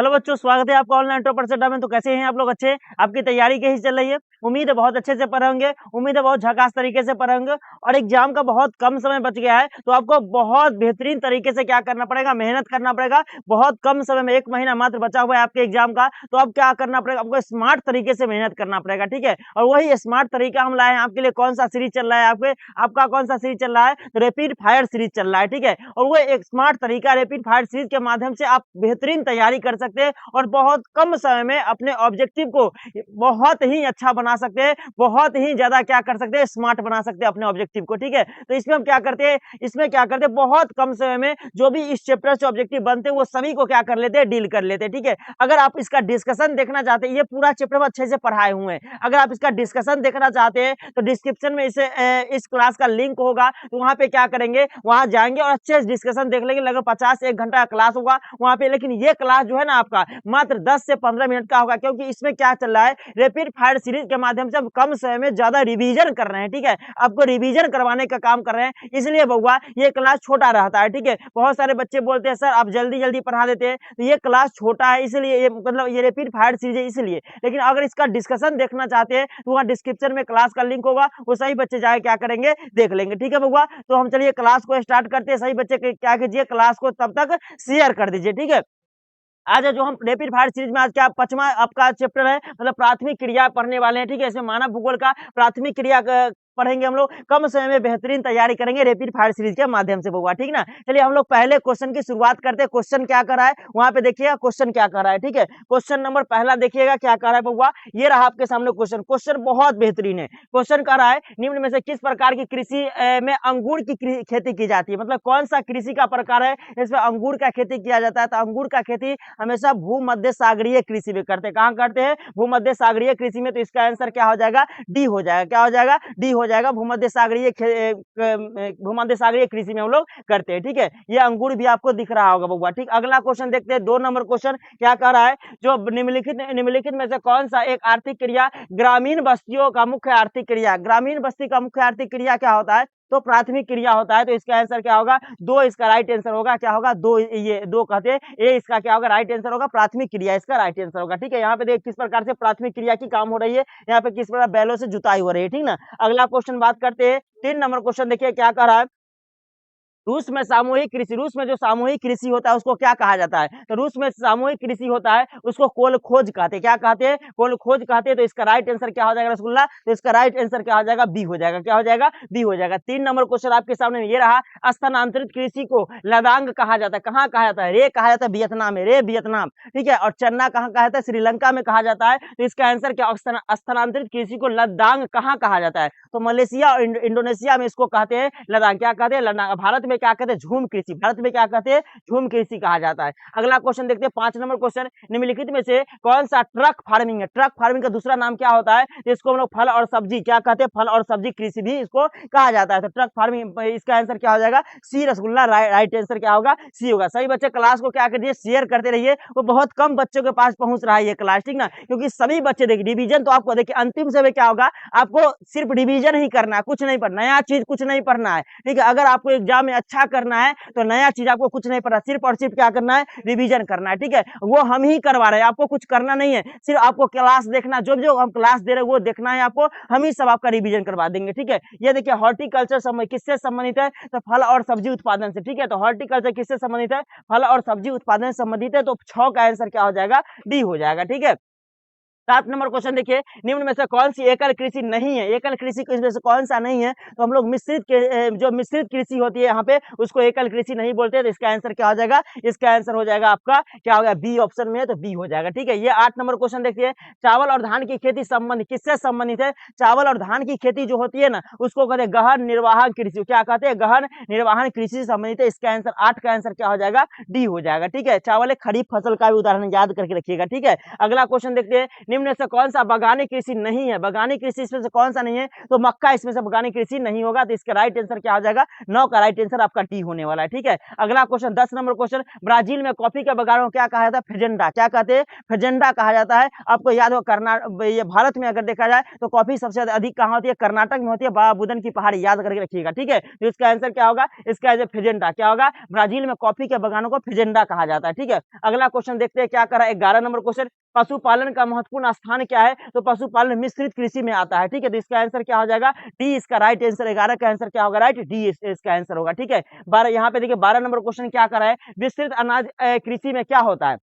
Hello बच्चों, स्वागत है आपका ऑनलाइन टॉपर सेट में। तो कैसे हैं आप लोग? अच्छे? आपकी तैयारी कैसी चल रही है? उम्मीद है बहुत अच्छे से पढ़े होंगे, उम्मीद है बहुत झकास तरीके से पढ़े होंगे। और एग्जाम का बहुत कम समय बच गया है, तो आपको बहुत बेहतरीन तरीके से क्या करना पड़ेगा, मेहनत करना पड़ेगा। बहुत कम समय में 1 महीना मात्र बचा हुआ है आपके एग्जाम का, तो अब क्या करना पड़ेगा, आपको स्मार्ट तरीके से मेहनत करना पड़ेगा, ठीक है। और वही स्मार्ट तरीका हम लाए हैं आपके लिए। कौन सा सीरीज चल रहा है आपका कौन सा सीरीज चल रहा है? तो रैपिड फायर सीरीज चल रहा है, ठीक है। और वो एक स्मार्ट तरीका रैपिड फायर सीरीज के माध्यम से आप बेहतरीन तैयारी कर सकते हैं और बहुत कम समय में अपने ऑब्जेक्टिव को बहुत ही अच्छा बना सकते हैं, बहुत ही ज्यादा क्या कर सकते हैं, स्मार्ट बना सकते हैं अपने ऑब्जेक्टिव को, ठीक है। तो इसमें हम क्या करते हैं, बहुत कम समय में जो भी इस चैप्टर से ऑब्जेक्टिव बनते हैं वो सभी को क्या कर लेते हैं, डील कर लेते हैं, ठीक है। अगर आप इसका डिस्कशन देखना चाहते हैं, ये पूरा चैप्टर में अच्छे से पढ़ाए हुए हैं, अगर आप इसका डिस्कशन देखना चाहते हैं तो डिस्क्रिप्शन में इस क्लास का लिंक होगा, तो वहां पे क्या करेंगे, वहां जाएंगे और अच्छे से डिस्कशन देख लेंगे। लगभग 50 से 1 घंटा का क्लास होगा वहां पे। लेकिन ये क्लास जो है ना आपका मात्र 10 से 15 मिनट का होगा, क्योंकि इसमें क्या चल रहा है, रैपिड फायर सीरीज के माध्यम से हम कम समय में ज्यादा रिवीजन कर रहे हैं, ठीक है। आपको रिवीजन करवाने का काम कर रहे हैं, इसलिए बउआ ये क्लास छोटा रहता है, ठीक है। बहुत सारे बच्चे बोलते हैं सर आप जल्दी जल्दी पढ़ा देते हैं, तो ये क्लास छोटा है इसलिए, ये मतलब ये रैपिड फायर सीरीज है इसलिए। लेकिन अगर इसका डिस्कशन देखना चाहते हैं तो वहाँ डिस्क्रिप्शन में क्लास का लिंक होगा, वो सही बच्चे जाके क्या करेंगे, देख लेंगे, ठीक है बउआ। तो हम चलिए क्लास को स्टार्ट करते हैं। सही बच्चे क्या कीजिए, क्लास को तब तक शेयर कर दीजिए, ठीक है। आज जो हम रैपिड फायर सीरीज में आज क्या 5वां आपका चैप्टर है, मतलब प्राथमिक क्रिया पढ़ने वाले हैं, ठीक है। इसमें मानव भूगोल का प्राथमिक क्रिया पढ़ेंगे हम लोग। कम समय में बेहतरीन तैयारी करेंगे रैपिड फायर सीरीज के माध्यम से बउआ, ठीक ना। चलिए हम लोग पहले क्वेश्चन की शुरुआत करते हैं। क्वेश्चन क्या कर रहा है वहां पे देखिएगा, क्वेश्चन क्या कर रहा है, ठीक है। क्वेश्चन नंबर पहला देखिएगा क्या कर रहा है बउआ, ये रहा आपके सामने क्वेश्चन। क्वेश्चन बहुत बेहतरीन है। क्वेश्चन कर रहा है निम्न में से किस प्रकार की कृषि में अंगूर की खेती की जाती है, मतलब कौन सा कृषि का प्रकार है इसमें अंगूर का खेती किया जाता है। तो अंगूर का खेती हमेशा भूमध्य सागरीय कृषि में करते हैं। कहाँ करते हैं? भूमध्य सागरीय कृषि में। तो इसका आंसर क्या हो जाएगा, डी हो जाएगा। क्या हो जाएगा? डी हो जाएगा। भूमध्य सागरीय कृषि में हम लोग करते हैं, ठीक है। ये अंगूर भी आपको दिख रहा होगा बउआ, ठीक। अगला क्वेश्चन देखते हैं, 2 नंबर क्वेश्चन क्या कह रहा है, जो निम्नलिखित में से कौन सा एक आर्थिक क्रिया ग्रामीण बस्तियों का मुख्य आर्थिक क्रिया, ग्रामीण बस्ती का मुख्य आर्थिक क्रिया क्या होता है, तो प्राथमिक क्रिया होता है। तो इसका आंसर क्या होगा, 2 इसका राइट आंसर होगा। क्या होगा? 2, ये 2 कहते हैं, ए इसका क्या होगा, राइट आंसर होगा। प्राथमिक क्रिया इसका राइट आंसर होगा, ठीक है। यहाँ पे देख किस प्रकार से प्राथमिक क्रिया की काम हो रही है, यहाँ पे किस प्रकार बैलों से जुताई हो रही है, ठीक ना। अगला क्वेश्चन बात करते हैं, 3 नंबर क्वेश्चन देखिए क्या कह रहा है, रूस में सामूहिक कृषि, रूस में जो सामूहिक कृषि होता है उसको क्या कहा जाता है। तो रूस में सामूहिक कृषि होता है उसको कोल खोज कहते हैं। क्या कहते हैं? कोल खोज कहते हैं। तो इसका राइट आंसर क्या हो जाएगा रसगुल्ला, तो इसका राइट आंसर क्या हो जाएगा, बी हो जाएगा। क्या हो जाएगा? बी हो जाएगा। 3 नंबर क्वेश्चन आपके सामने ये रहा, स्थानांतरित कृषि को लदांग कहा जाता है। कहाँ कहा जाता है? रे कहा जाता है वियतनाम में, रे वियतनाम, ठीक है। और चन्ना कहाँ कहा जाता है? श्रीलंका में कहा जाता है। तो इसका आंसर क्या, स्थानांतरित कृषि को लदांग कहाँ कहा जाता है, तो मलेशिया और इंडोनेशिया में इसको कहते हैं लदांग। क्या कहते हैं? लदांग। भारत में क्या कहते हैं? झूम कृषि। भारत में क्या कहते हैं? झूम कृषि कहा जाता है। अगला क्वेश्चन देखते हैं, 5 नंबर क्वेश्चन, निम्नलिखित में से कौन सा ट्रक फार्मिंग है, ट्रक फार्मिंग का दूसरा नाम क्या होता है, इसको हम लोग फल और सब्जी क्या कहते हैं, फल और सब्जी कृषि भी इसको कहा जाता है। तो ट्रक फार्मिंग, इसका आंसर क्या हो जाएगा, सी रसगुल्ला। राइट आंसर क्या होगा, सी होगा। सही बच्चे क्लास को क्या करिए, शेयर करते रहिए। वो बहुत कम बच्चों के पास पहुंच रहा है ये क्लास, ठीक ना, क्योंकि सभी बच्चे देखिए रिवीजन तो आपको देखिए अंतिम समय क्या होगा, आपको सिर्फ रिवीजन ही करना है, कुछ नहीं पढ़ना, नया चीज कुछ नहीं पढ़ना है, ठीक है। अगर आपको एग्जाम में अच्छा करना है तो नया चीज आपको कुछ नहीं पढ़ना, सिर्फ और सिर्फ क्या करना है, रिवीजन करना है, ठीक है। वो हम ही करवा रहे हैं, आपको कुछ करना नहीं है, सिर्फ आपको क्लास देखना, जो जो हम क्लास दे रहे हैं वो देखना है आपको, हम ही सब आपका रिवीजन करवा देंगे, ठीक है। ये देखिए हॉर्टिकल्चर किससे संबंधित है, तो फल और सब्जी उत्पादन से, ठीक है। तो हॉर्टिकल्चर किससे संबंधित है, फल और सब्जी उत्पादन से संबंधित है। तो 6 का आंसर क्या हो जाएगा, डी हो जाएगा, ठीक है। 7 नंबर क्वेश्चन देखिए, निम्न में से कौन सी एकल कृषि नहीं है, एकल कृषि इसमें से कौन सा नहीं है, तो हम लोग जो मिश्रित कृषि होती है यहाँ पे उसको एकल कृषि नहीं बोलते हैं। तो इसका आंसर क्या हो जाएगा, इसका आंसर हो जाएगा आपका क्या हो गया, बी ऑप्शन में है, तो बी हो जाएगा, ठीक है। ये 8 नंबर क्वेश्चन देखिए, चावल और धान की खेती संबंधित किससे संबंधित है, चावल और धान की खेती जो होती है ना उसको कहते हैं गहन निर्वाहन कृषि। क्या कहते हैं, गहन निर्वाहन कृषि से संबंधित है। इसका आंसर 8 का आंसर क्या हो जाएगा, डी हो जाएगा, ठीक है। चावल एक खरीफ फसल का भी उदाहरण याद करके रखिएगा, ठीक है। अगला क्वेश्चन देखते हैं, निम्न में से कौन सा बगानी कृषि नहीं है? बगानी कृषि इसमें से कौन सा नहीं है? तो मक्का इसमें से बगानी कृषि नहीं होगा, तो इसका राइट आंसर क्या हो जाएगा? 9 का राइट आंसर आपका टी होने वाला है। ठीक है, अगला क्वेश्चन 10 नंबर क्वेश्चन, ब्राजील में कॉफी के बागानों को क्या कहा जाता है? फेजेंडा। क्या कहते हैं? फेजेंडा कहा जाता है। आपको याद हो कर्नाटक, ये भारत में अगर देखा जाए तो कॉफी सबसे अधिक कहाँ होती है? कर्नाटक में होती है, बाबा बुदन की पहाड़ी, याद करके रखिएगा। ठीक है, तो इसका आंसर क्या होगा? इसका आंसर फेजेंडा क्या होगा? ब्राजील में कॉफी के बागानों को फेजेंडा कहा जाता है। ठीक है, अगला क्वेश्चन देखते हैं क्या करा। 11 नंबर क्वेश्चन, पशुपालन का महत्वपूर्ण स्थान क्या है? तो पशुपालन मिश्रित कृषि में आता है। ठीक है, तो इसका आंसर क्या हो जाएगा? डी इसका राइट आंसर। 11 का आंसर क्या होगा? राइट, डी इसका आंसर होगा। ठीक है, 12 यहाँ पे देखिए 12 नंबर क्वेश्चन क्या करा है? विस्तृत अनाज कृषि में क्या होता है?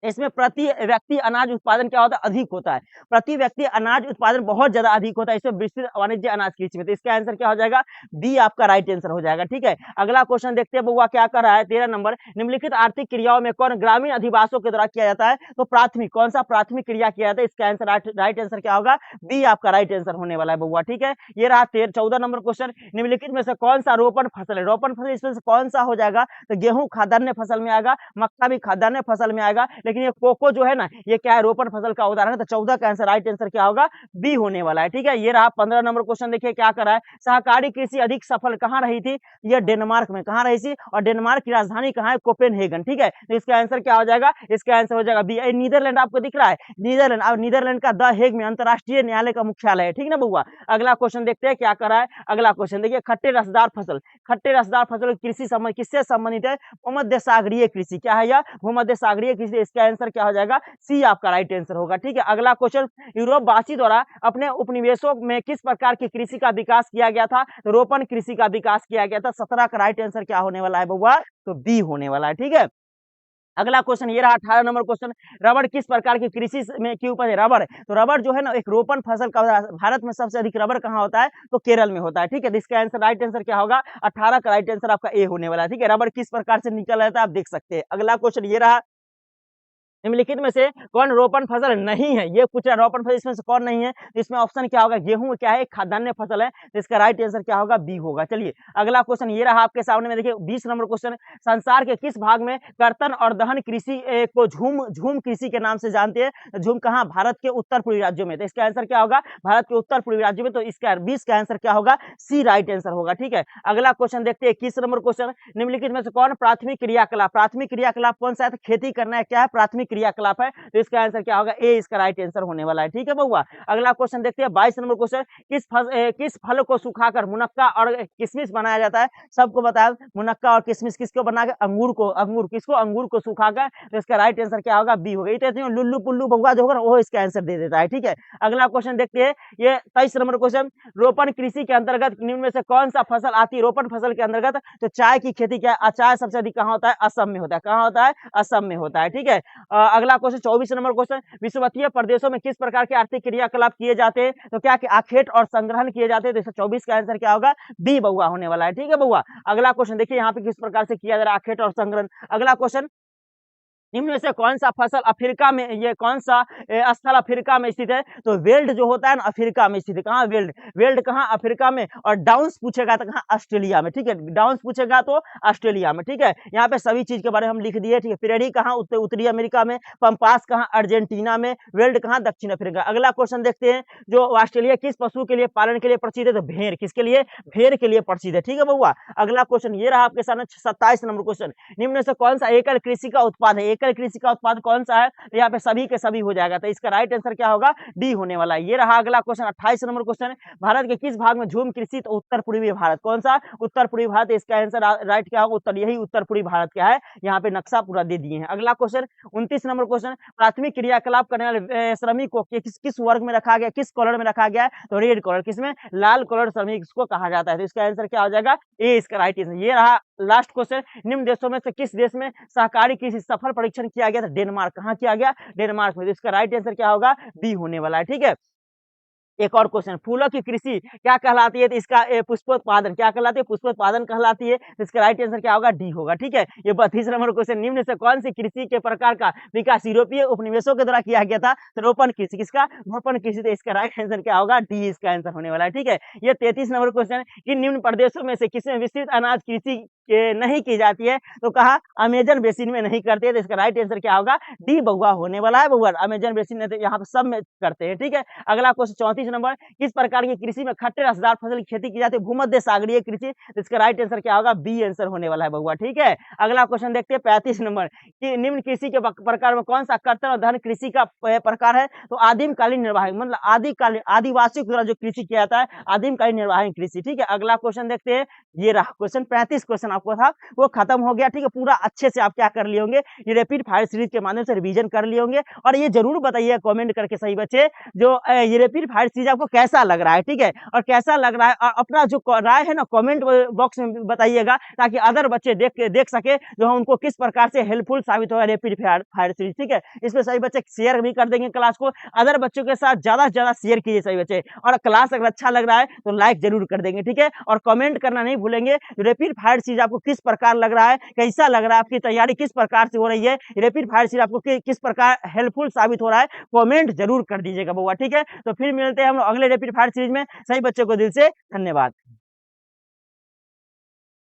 इसमें प्रति व्यक्ति अनाज उत्पादन क्या होता है? अधिक होता है। प्रति व्यक्ति अनाज उत्पादन बहुत ज्यादा अधिक होता है इसमें विस्तृत वाणिज्य अनाज कृषि में, तो इसका आंसर क्या हो जाएगा? बी आपका राइट आंसर हो जाएगा। ठीक है, अगला क्वेश्चन देखते हैं बउआ क्या कर रहा है। 13 नंबर, निम्नलिखित आर्थिक क्रियाओं में कौन ग्रामीण अधिवासों के द्वारा किया जाता है? तो प्राथमिक, कौन सा प्राथमिक क्रिया किया जाता है? इसका आंसर राइट आंसर क्या होगा? बी आपका राइट आंसर होने वाला है बउआ। ठीक है, ये रहा 14 नंबर क्वेश्चन, निम्नलिखित में से कौन सा रोपण फसल है? रोपण फसल इसमें से कौन सा हो जाएगा? तो गेहूं खाद्यान्न फसल में आएगा, मक्का भी खाद्यान्न फसल में आएगा, लेकिन ये कोको जो है ना, ये क्या है? रोपण फसल का उदाहरण है। तो 14 का आंसर राइट आंसर क्या होगा? बी होने वाला है। ठीक है, ये रहा 15 नंबर क्वेश्चन, देखिए क्या कर रहा है। सहकारी कृषि अधिक सफल कहां रही थी? ये डेनमार्क में। कहां रही थी? और डेनमार्क की राजधानी कहां है? कोपेनहेगन। ठीक है, तो इसका आंसर क्या हो जाएगा? इसका आंसर हो जाएगा बी। नीदरलैंड आपको दिख रहा है, नीदरलैंड। अब नीदरलैंड का द हेग में अंतरराष्ट्रीय न्यायालय का मुख्यालय है। ठीक ना बउआ। अगला क्वेश्चन देखते हैं क्या कर रहा है। अगला क्वेश्चन देखिए, खट्टे रसदार फसल। खट्टे रसदार फसल कृषि संबंध किससे संबंधित है? भूमध्य सागरीय कृषि। क्या है यह? भूमध्य सागरीय कृषि। इसका आंसर क्या हो जाएगा? सी आपका राइट आंसर होगा। ठीक है, अगला क्वेश्चन, यूरोपवासी द्वारा अपने उपनिवेशों में किस प्रकार की कृषि का विकास किया गया था? तो रोपण कृषि का विकास किया गया था। 17 का राइट आंसर क्या होने वाला है बउआ? तो बी होने वाला है। ठीक है, अगला क्वेश्चन ये रहा 18 नंबर क्वेश्चन, रबड़ किस प्रकार की कृषि में की उपज है? रबड़, तो रबड़ जो है ना एक रोपण फसल का, भारत में सबसे अधिक रबड़ कहाँ होता है? तो केरल में होता है। ठीक है, इसका आंसर राइट आंसर क्या होगा? 18 का राइट आंसर आपका ए होने वाला है। ठीक है, रबड़ किस प्रकार से निकल आता है आप देख सकते हैं। अगला क्वेश्चन ये रहा, निम्नलिखित में से कौन रोपण फसल नहीं है? ये पूछा रोपण फसल इसमें से कौन नहीं है? तो इसमें ऑप्शन क्या होगा? गेहूं क्या है? खाद्यान्न फसल है, तो इसका राइट आंसर क्या होगा? बी होगा। चलिए अगला क्वेश्चन ये रहा आपके सामने में, देखिए 20 नंबर क्वेश्चन, संसार के किस भाग में कर्तन और दहन कृषि को झूम कृषि के नाम से जानते हैं? झूम कहाँ? भारत के उत्तर पूर्वी राज्यों में, तो इसका आंसर क्या होगा? भारत के उत्तर पूर्वी राज्यों में, तो इसका 20 का आंसर क्या होगा? सी राइट आंसर होगा। ठीक है, अगला क्वेश्चन देखते हैं 21 नंबर क्वेश्चन, निम्नलिखित में से कौन प्राथमिक क्रियाकलाप? प्राथमिक क्रियाकलाप कौन सा है? तो खेती करना है, क्या है? प्राथमिक क्रियाकलाप है, तो इसका आंसर क्या होगा? ए इसका राइट आंसर होने वाला है। ठीक है बउआ, अगला क्वेश्चन देखते हैं 22 नंबर क्वेश्चन, किस फल को सुखाकर मुनक्का और किशमिश बनाया जाता है? सबको बताया मुनक्का और किशमिश किसको बना के? अंगूर को। अंगूर किसको? अंगूर को सुखाकर, तो इसका राइट आंसर क्या होगा? बी होगा। तो लुल्लू पुल्लू बउआ जो होगा वो इसका आंसर दे देता है। ठीक है, अगला क्वेश्चन देखते हैं ये 23 नंबर क्वेश्चन, रोपण कृषि के अंतर्गत निम्न में से कौन सा फसल आती है रोपण फसल के अंतर्गत? तो चाय की खेती। क्या चाय सबसे अधिक कहाँ होता है? असम में होता है। कहाँ होता है? असम में होता है। ठीक है, अगला क्वेश्चन 24 नंबर क्वेश्चन, विषुवतीय प्रदेशों में किस प्रकार के आर्थिक क्रियाकलाप किए जाते हैं? तो क्या आखेट और संग्रहण किए जाते हैं, तो 124 का आंसर क्या होगा? बी बउआ होने वाला है। ठीक है बउआ, अगला क्वेश्चन देखिए यहाँ पे किस प्रकार से किया जा रहा है आखेट और संग्रहण। अगला क्वेश्चन, निम्न में से कौन सा फसल अफ्रीका में, ये कौन सा स्थल अफ्रीका में स्थित है? तो वेल्ड जो होता है ना अफ्रीका में स्थित है। कहाँ? वेल्ड। वेल्ड कहाँ? अफ्रीका में। और डाउन्स पूछेगा तो कहाँ? ऑस्ट्रेलिया में। ठीक है, डाउन्स पूछेगा तो ऑस्ट्रेलिया में। ठीक है, यहाँ पे सभी चीज के बारे में हम लिख दिए। ठीक है, प्रेरी कहाँ? उत्तरी अमेरिका में। पंपास कहाँ? अर्जेंटीना में। वेल्ड कहाँ? दक्षिण अफ्रीका। अगला क्वेश्चन देखते हैं, जो ऑस्ट्रेलिया किस पशु के लिए पालन के लिए प्रसिद्ध है? तो भेड़। किसके लिए? भेड़ के लिए प्रसिद्ध है। ठीक है बउआ, अगला क्वेश्चन ये रहा आपके सामने 27 नंबर क्वेश्चन, निम्न में से कौन सा एकल कृषि का उत्पाद है? एकल कृषि का उत्पाद कौन सा है? तो यहाँ पे सभी के सभी हो जाएगा, तो इसका राइट आंसर क्या होगा? डी होने वाला है। ये रहा अगला क्वेश्चन 28 नंबर क्वेश्चन, भारत के किस भाग में झूम कृषि? तो उत्तर पूर्वी भारत। कौन सा? उत्तर पूर्वी भारत। इसका आंसर राइट क्या होगा? उत्तर। यही उत्तर पूर्वी भारत क्या है, यहाँ पे नक्शा पूरा दे दिए हैं। अगला क्वेश्चन 29 नंबर क्वेश्चन, प्राथमिक क्रियाकलाप करने वाले श्रमिक को किस वर्ग में रखा गया? किस कॉलर में रखा गया है? तो रेड कॉलर। किसमें? लाल कॉलर श्रमिक इसको कहा जाता है, तो इसका आंसर क्या हो जाएगा? ए इसका राइट आंसर। ये रहा लास्ट क्वेश्चन, निम्न देशों में से किस देश में सहकारी कृषि सफल परीक्षण किया गया था? डेनमार्क। कहाँ किया गया? डेनमार्क में। तो इसका राइट आंसर क्या होगा? बी होने वाला है। ठीक है, एक और क्वेश्चन, फूलों की कृषि क्या कहलाती है? तो इसका पुष्पोत्पादन क्या कहलाती है? पुष्पोत्पादन कहलाती है, तो इसका राइट आंसर क्या होगा? डी होगा। ठीक है, ये 32 नंबर क्वेश्चन, निम्न से कौन सी कृषि के प्रकार का विकास यूरोपीय उपनिवेशों के द्वारा किया गया था? तो रोपण कृषि। किसका? रोपण कृषि। तो इसका राइट आंसर क्या होगा? डी इसका आंसर होने वाला है। ठीक है, ये 33 नंबर क्वेश्चन कि निम्न प्रदेशों में से किसमें विस्तृत अनाज कृषि नहीं की जाती है, तो कहा अमेजन बेसिन में नहीं करते हैं, तो इसका राइट आंसर क्या होगा, डी बउआ होने वाला है बउआ। अमेजन बेसिन में तो यहाँ पे सब में करते हैं, ठीक है। अगला क्वेश्चन 34 नंबर, किस प्रकार की कृषि में खट्टे रसदार फसल की खेती की जाती है, भूमध्य सागरीय कृषि, तो इसका राइट आंसर क्या होगा, बी आंसर होने वाला है बउआ, ठीक है। अगला क्वेश्चन देखते हैं 35 नंबर, कि निम्न कृषि के प्रकार में कौन सा कर्तन और धन कृषि का प्रकार है, तो आदिमकालीन निर्वाहन, मतलब आदिकालीन आदिवासियों के द्वारा जो कृषि किया जाता है, आदिमकालीन निर्वाहन कृषि, ठीक है। अगला क्वेश्चन देखते हैं, ये रहा क्वेश्चन 35 क्वेश्चन आपको था वो खत्म हो गया, ठीक है। पूरा अच्छे से आप क्या कर लिए होंगे, ये रैपिड फायर सीरीज के माध्यम से रिवीजन कर लिए होंगे। और ये जरूर बताइए कमेंट करके सही बच्चे, जो ये रैपिड फायर सीरीज आपको कैसा लग रहा है, ठीक है, और कैसा लग रहा है, और अपना जो राय है ना कमेंट बॉक्स में बताइएगा, ताकि अदर बच्चे देख सके जो हम उनको किस प्रकार से हेल्पफुल साबित होगा रैपिड फायर सीरीज, ठीक है। इसमें सही बच्चे शेयर भी कर देंगे क्लास को, अदर बच्चों के साथ ज्यादा से ज्यादा शेयर कीजिए सही बच्चे, और क्लास अगर अच्छा लग रहा है तो लाइक जरूर कर देंगे, ठीक है। और कमेंट करना नहीं भूलेंगे, रैपिड फायर सीरीज आपको किस प्रकार लग रहा है, कैसा लग रहा है, आपकी तैयारी किस प्रकार से हो रही है, रैपिड फायर सीरीज आपको किस प्रकार हेल्पफुल साबित हो रहा है, कमेंट जरूर कर दीजिएगा बउआ, ठीक है। तो फिर मिलते हैं हम अगले रैपिड फायर सीरीज में, सही बच्चों को दिल से धन्यवाद।